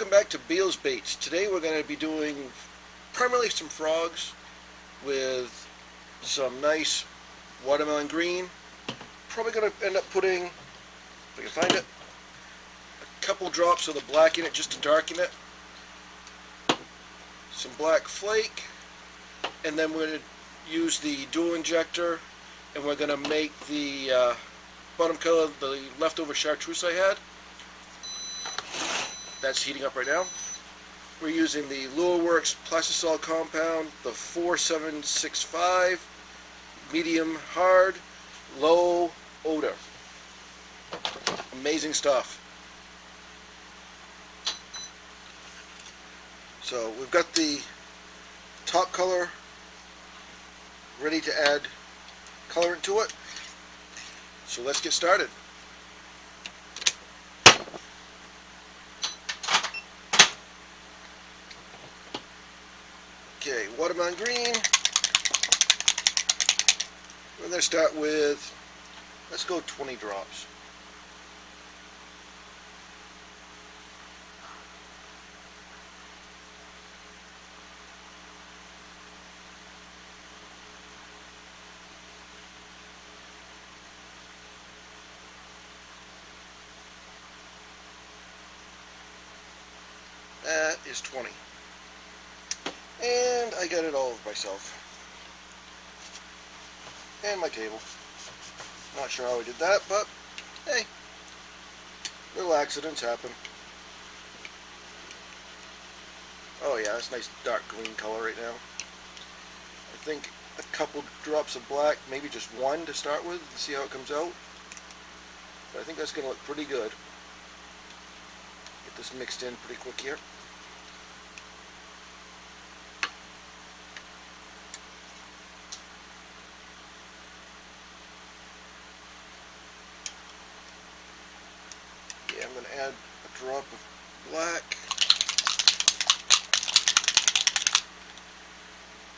Welcome back to Beal's Baits. Today we're going to be doing primarily some frogs with some nice watermelon green. Probably going to end up putting, if I can find it, a couple drops of the black in it just to darken it. Some black flake, and then we're going to use the dual injector, and we're going to make the bottom color, the leftover chartreuse I had. That's heating up right now. We're using the Lureworks Plastisol compound, the 4765, medium hard, low odor. Amazing stuff. So we've got the top color ready to add colorant to it. So let's get started. Okay, watermelon green. We're going to start with, let's go 20 drops. That is 20. And I got it all of myself. And my table. Not sure how I did that, but hey, little accidents happen. Oh yeah, that's nice dark green color right now. I think a couple drops of black, maybe just one to start with, to see how it comes out. But I think that's going to look pretty good. Get this mixed in pretty quick here. I'm going to add a drop of black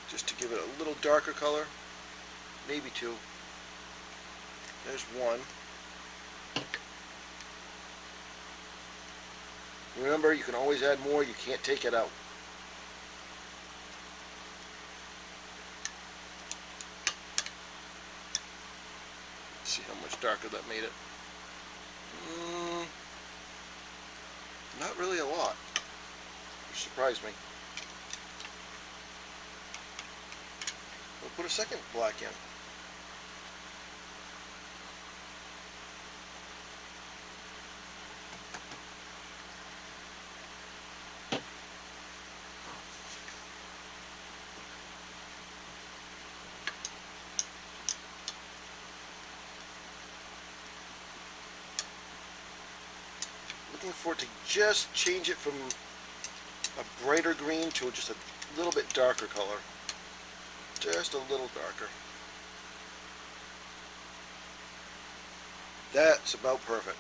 just to give it a little darker color, maybe two. There's one. Remember, you can always add more, you can't take it out. Let's see how much darker that made it. Not really a lot, which surprised me. We'll put a second black in. Looking for it to just change it from a brighter green to just a little bit darker color. Just a little darker. That's about perfect.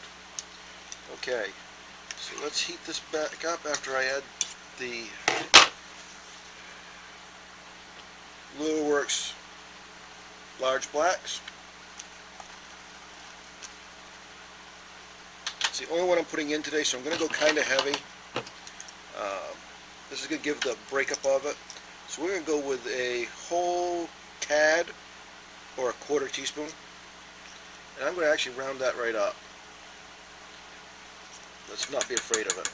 Okay, so let's heat this back up after I add the Lureworks large blacks. It's the only one I'm putting in today, so I'm going to go kind of heavy. This is going to give the breakup of it. So we're going to go with a whole tad or a quarter teaspoon. And I'm going to actually round that right up. Let's not be afraid of it.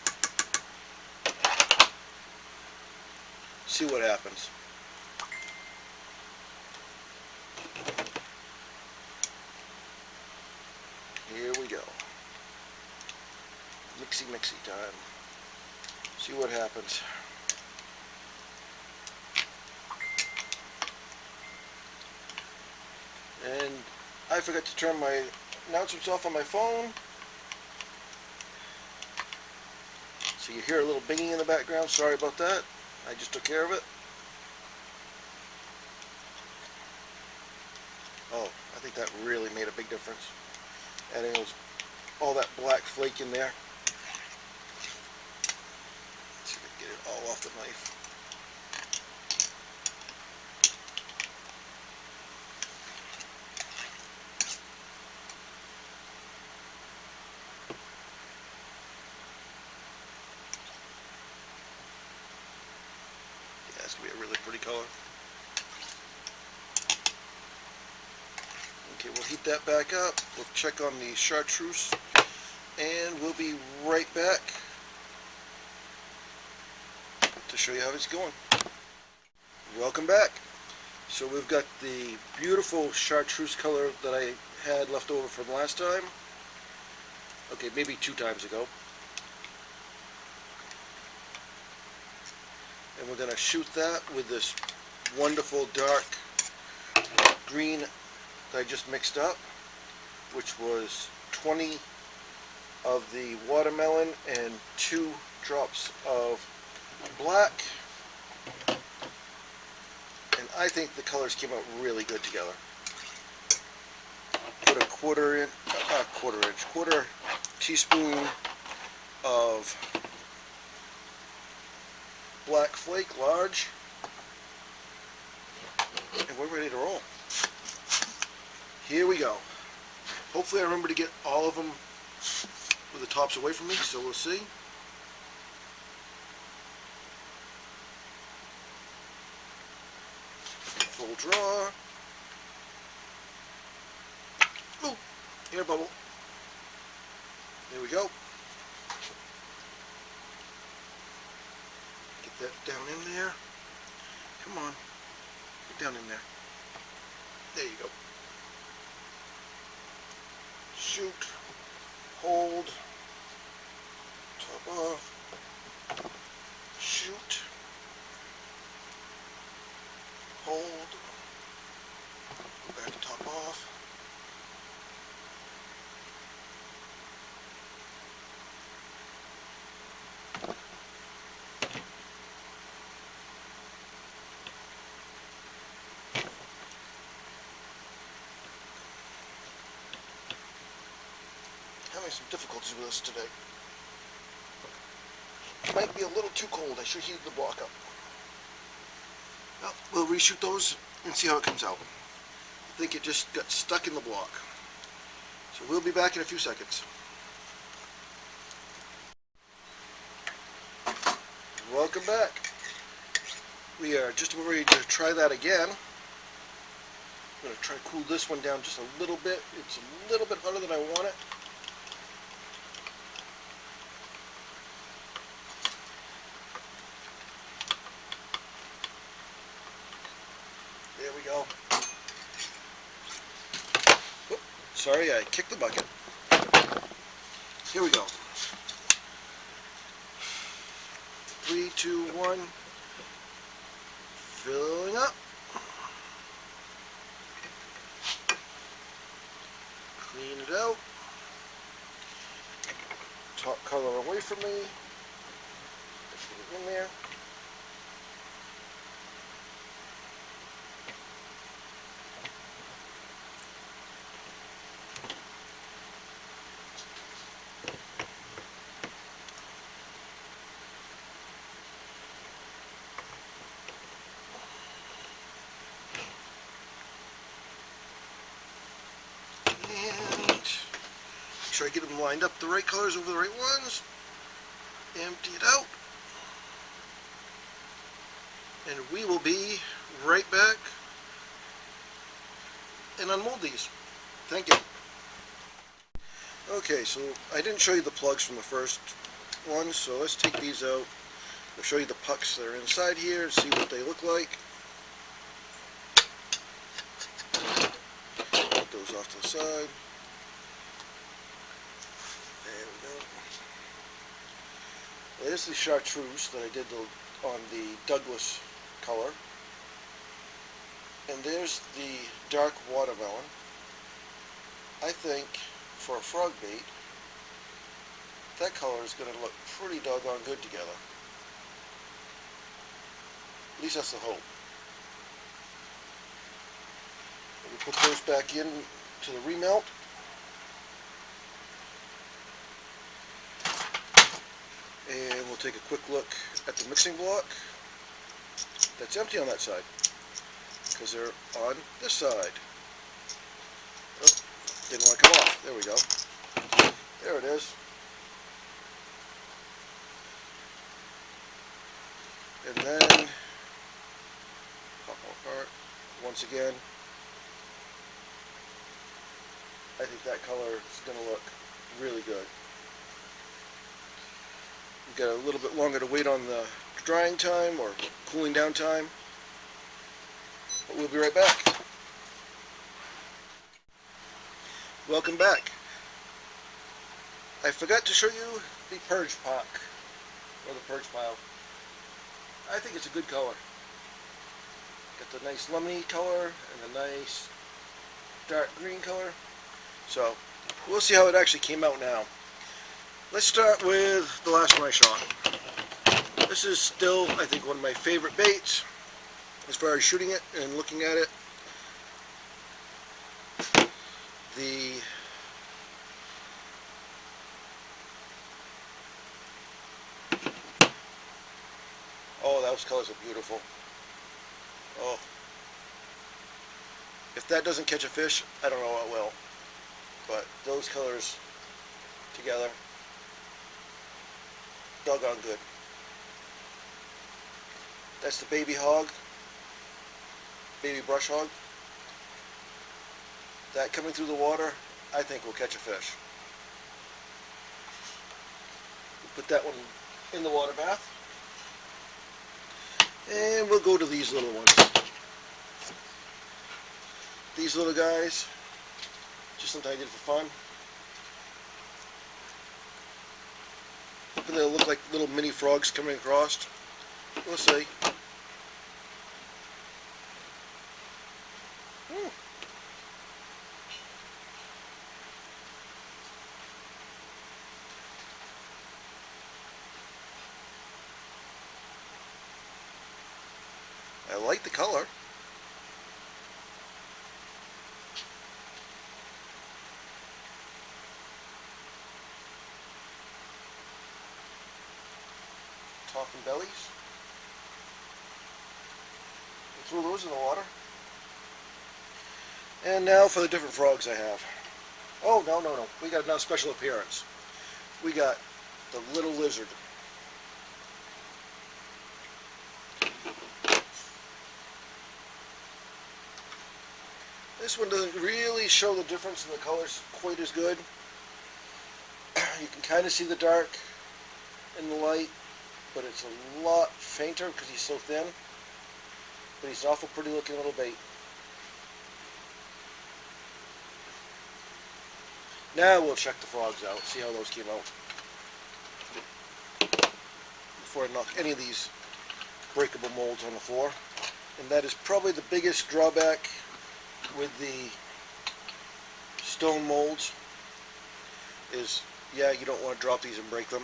See what happens. Here we go. Mixy time. See what happens. And I forgot to turn my announcements off on my phone. So you hear a little binging in the background. Sorry about that. I just took care of it. Oh, I think that really made a big difference. Adding all that black flake in there. Let's see if I can get it all off the knife. That's going to be a really pretty color. Okay, we'll heat that back up. We'll check on the chartreuse, and we'll be right back to show you how it's going. Welcome back. So we've got the beautiful chartreuse color that I had left over from last time. Okay, maybe 2 times ago. And we're going to shoot that with this wonderful dark green that I just mixed up, which was 20 of the watermelon and 2 drops of black. And I think the colors came out really good together. Put a quarter teaspoon of black flake, large, and we're ready to roll. Here we go. Hopefully I remember to get all of them with the tops away from me, so we'll see. Full draw. Ooh, air bubble. There we go. Get that down in there. Come on. Get down in there. There you go. Shoot. Hold. Top off. Shoot. Hold. Go back to top off. Having some difficulties with this today. It might be a little too cold. I should heat the block up. Well, we'll reshoot those and see how it comes out. I think it just got stuck in the block. So we'll be back in a few seconds. Welcome back. We are just about ready to try that again. I'm going to try to cool this one down just a little bit. It's a little bit hotter than I want it. There we go. Whoop, sorry, I kicked the bucket. Here we go. 3, 2, 1. Filling up. Clean it out. Top color away from me. Just get it in there. Make sure I get them lined up the right colors over the right ones. Empty it out. And we will be right back and unmold these. Thank you. Okay, so I didn't show you the plugs from the first one, so let's take these out. I'll show you the pucks that are inside here, see what they look like. Put those off to the side. There we go. There's the chartreuse that I did on the Douglas color. And there's the dark watermelon. I think for a frog bait, that color is going to look pretty doggone good together. At least that's the hope. We put those back in to the remelt. And we'll take a quick look at the mixing block. That's empty on that side, because they're on this side. Oh, didn't want to come off. There we go. There it is. And then apart. Once again, I think that color is going to look really good. We've got a little bit longer to wait on the drying time or cooling down time, but we'll be right back. Welcome back. I forgot to show you the purge pack, or the purge pile. I think it's a good color. Got the nice lemony color and the nice dark green color. So we'll see how it actually came out now. Let's start with the last one I shot. This is still, I think, one of my favorite baits as far as shooting it and looking at it. Oh, those colors are beautiful. Oh. If that doesn't catch a fish, I don't know what will. But those colors together, doggone good. That's the baby hog, baby brush hog. That coming through the water, I think will catch a fish. We'll put that one in the water bath. And we'll go to these little ones. These little guys, just something I did for fun. Hoping they'll look like little mini frogs coming across. We'll see. I like the color. Top and bellies. We'll throw those in the water. And now for the different frogs I have. Oh, no. We got another special appearance. We got the little lizard. This one doesn't really show the difference in the colors quite as good. You can kind of see the dark in the light, but it's a lot fainter because he's so thin. But he's an awful pretty looking little bait. Now we'll check the frogs out, see how those came out. Before I knock any of these breakable molds on the floor. And that is probably the biggest drawback with the stone molds is, yeah, you don't want to drop these and break them.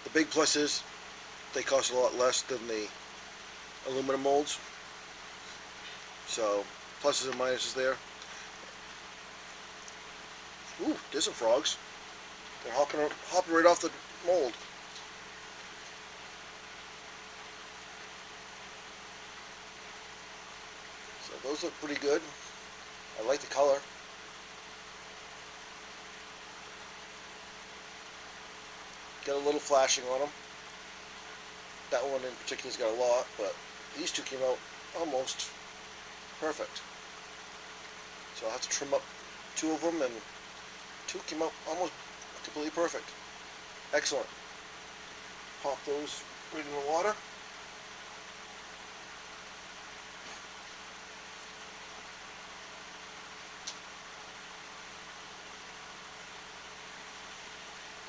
The big plus is they cost a lot less than the aluminum molds. So pluses and minuses there. Ooh, there's some frogs. They're hopping right off the mold. So those look pretty good. I like the color. Got a little flashing on them. That one in particular's got a lot, but these two came out almost perfect. So I'll have to trim up two of them, and two came out almost completely perfect. Excellent. Pop those right in the water.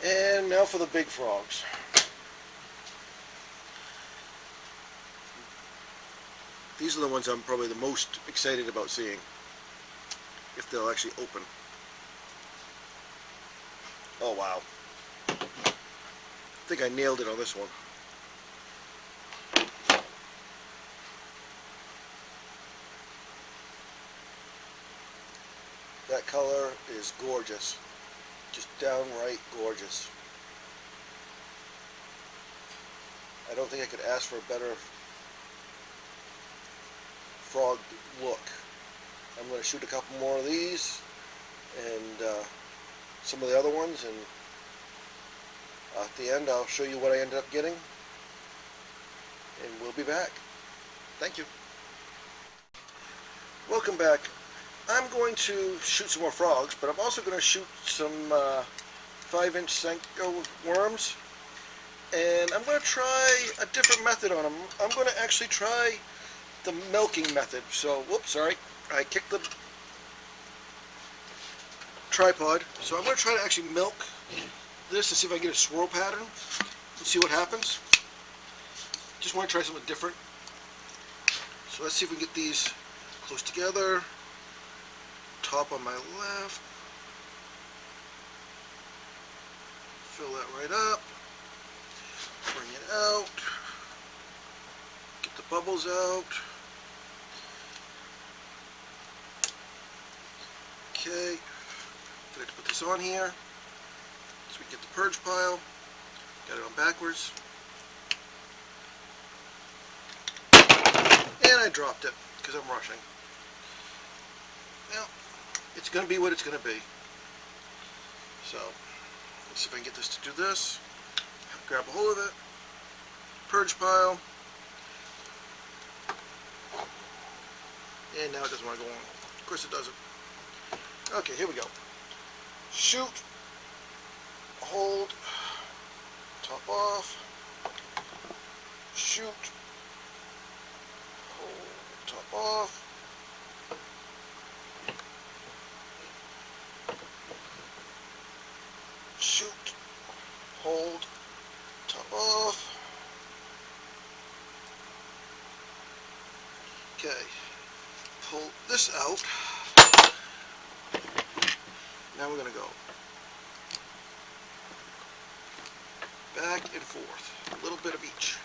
And now for the big frogs. These are the ones I'm probably the most excited about seeing, if they'll actually open. Oh wow. I think I nailed it on this one. That color is gorgeous. Just downright gorgeous. I don't think I could ask for a better frog look. I'm going to shoot a couple more of these and some of the other ones, and at the end I'll show you what I ended up getting, and we'll be back. Thank you. Welcome back. I'm going to shoot some more frogs, but I'm also going to shoot some 5-inch Senko worms, and I'm going to try a different method on them. I'm going to actually try the milking method. So, whoops, sorry, I kicked the tripod. So I'm going to try to actually milk this to see if I can get a swirl pattern. Let's see what happens. Just want to try something different. So let's see if we can get these close together. Top on my left. Fill that right up. Bring it out. Get the bubbles out. Okay. Forgot to put this on here. So we get the purge pile. Got it on backwards. And I dropped it because I'm rushing. Well, it's going to be what it's going to be. So, let's see if I can get this to do this. Grab a hold of it. Purge pile. And now it doesn't want to go on. Of course it doesn't. Okay, here we go. Shoot. Hold. Top off. Shoot. Hold. Top off. Shoot. Hold. Top off. Okay. Pull this out. Now we're going to go back and forth. A little bit of each.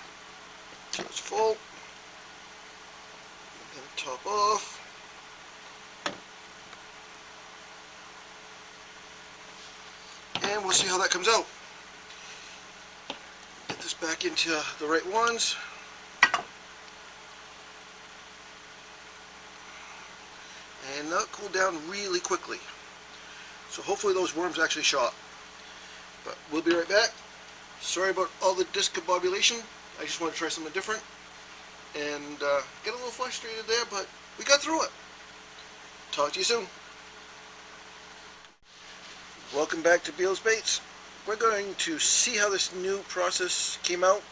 So it's full. And then top off. And we'll see how that comes out. Get this back into the right ones. And that'll cool down really quickly. So hopefully those worms actually shot. But we'll be right back. Sorry about all the discombobulation. I just want to try something different. And get a little frustrated there, but we got through it. Talk to you soon. Welcome back to tbealesbaits. We're going to see how this new process came out.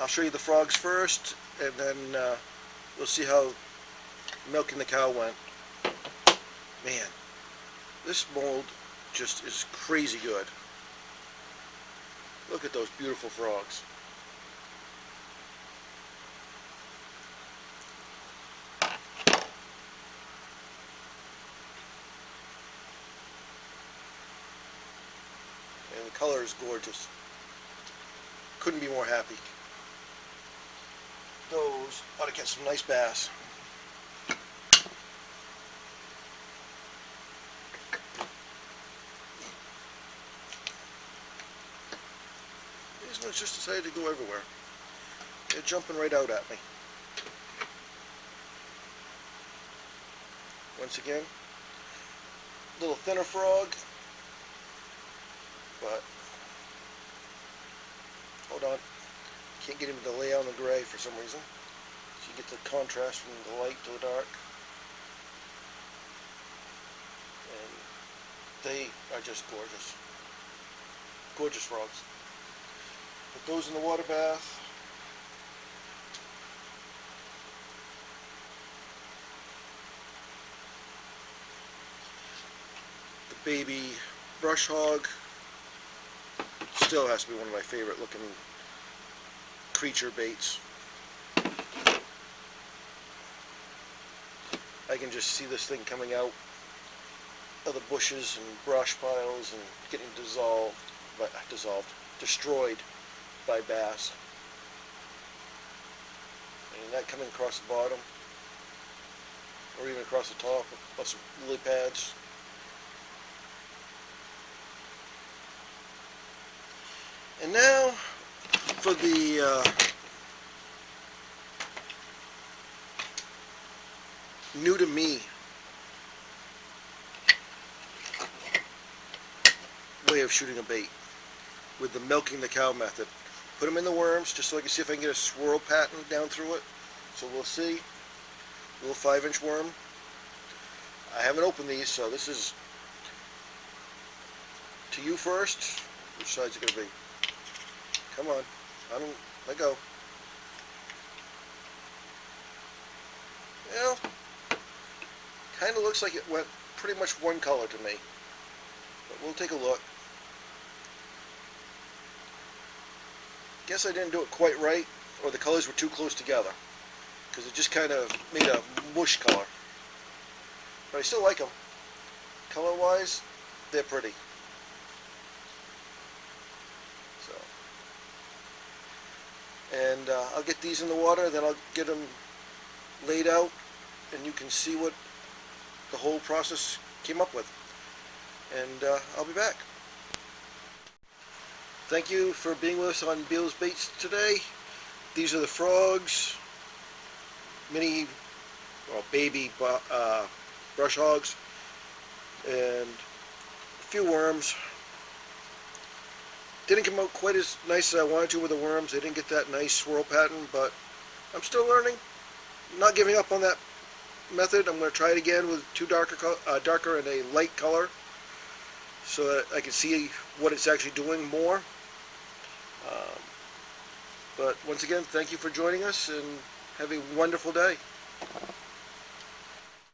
I'll show you the frogs first, and then we'll see how milking the cow went. Man, this mold just is crazy good. Look at those beautiful frogs. And the color is gorgeous. Couldn't be more happy. Those ought to catch some nice bass. These ones just decided to go everywhere. They're jumping right out at me. Once again, a little thinner frog, but hold on, can't get him to lay on the gray for some reason. So you get the contrast from the light to the dark. And they are just gorgeous. Gorgeous frogs. Put those in the water bath. The baby brush hog still has to be one of my favorite looking creature baits. I can just see this thing coming out of the bushes and brush piles and getting destroyed by bass. And that coming across the bottom, or even across the top of some lily pads. And now for the new to me way of shooting a bait with the milking the cow method. Put them in the worms just so I can see if I can get a swirl pattern down through it. So we'll see. Little 5-inch worm. I haven't opened these, so this is to you first. Which side's it gonna be? Come on. Let go. Well, kind of looks like it went pretty much one color to me. But we'll take a look. Guess I didn't do it quite right, or the colors were too close together, because it just kind of made a mush color. But I still like them. Color-wise, they're pretty. So, and I'll get these in the water, then I'll get them laid out, and you can see what the whole process came up with. And I'll be back. Thank you for being with us on Beal's Baits today. These are the frogs, mini, well, baby brush hogs, and a few worms. Didn't come out quite as nice as I wanted to with the worms. They didn't get that nice swirl pattern, but I'm still learning. I'm not giving up on that method. I'm going to try it again with two darker and a light color, so that I can see what it's actually doing more. But once again, thank you for joining us, and have a wonderful day.